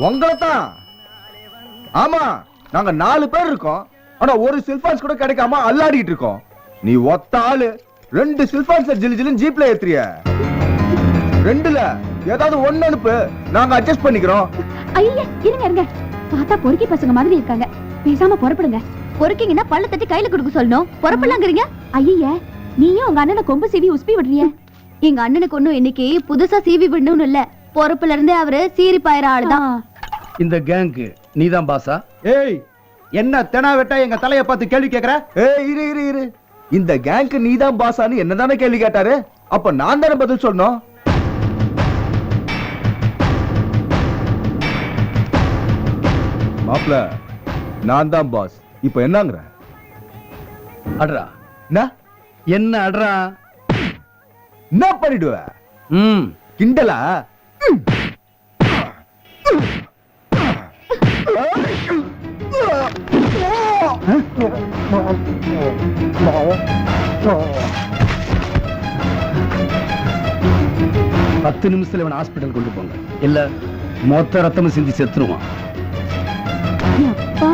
உங்களை தான். ஆமா, நாங்க 4 பேர் இருக்கோம். ஆனா ஒரு சில்பான்ஸ் கூட கிடைக்காம அல்லாடிட்டு இருக்கோம். நீ ஒத்த ஆளு 2 சில்பான்ஸ் ஜிலு ஜிலுன்னு ஜீப்ல ஏத்துறிய. 2ல ஏதாவது ஒண்ணு அனுப்பு, நாங்க அட்ஜஸ்ட் பண்ணிக்கிறோம். ஐயா இருங்க இருங்க, பார்த்தா பொறுக்கி பசங்க மாதிரி இருக்காங்க. பேசாம புறப்படுங்க. பொறுக்கிங்கன்னா பல்ல தட்டி கையில கொடுக்க சொல்லணும். புறப்படலாங்கிறீங்க? ஐயா நீயும் உங்க அண்ணனை கொம்பு சீவி உஸ்பி விடுறிய. எங்க அண்ணனுக்கு ஒண்ணும் இன்னைக்கு புதுசா சீவி விடணும்னு இல்ல, பொறுப்புல இருந்தே அவரு சீரி பாயிர ஆளுதான். இந்த கேங்கு நீதான் பாசா? ஏய், என்ன தெனா வெட்டா எங்க தலைய பார்த்து கேள்வி கேக்குற? ஏய் இரு இரு இரு, இந்த கேங்க்கு நீதான் பாசான்னு என்னதானே கேள்வி கேட்டாரு. அப்ப நான் தானே பதில் சொல்லணும். மாப்ள, நான் தான் பாஸ். இப்ப என்னங்கற? அட்ரா. என்ன அட்ரா? என்ன பண்ணிடுவ? கிண்டலா? பத்து நிமிஷத்துல இவன் ஹாஸ்பிட்டல் கொண்டு போங்க, இல்ல மொத்த ரத்தமும் சிந்தி செத்துருவான். அப்பா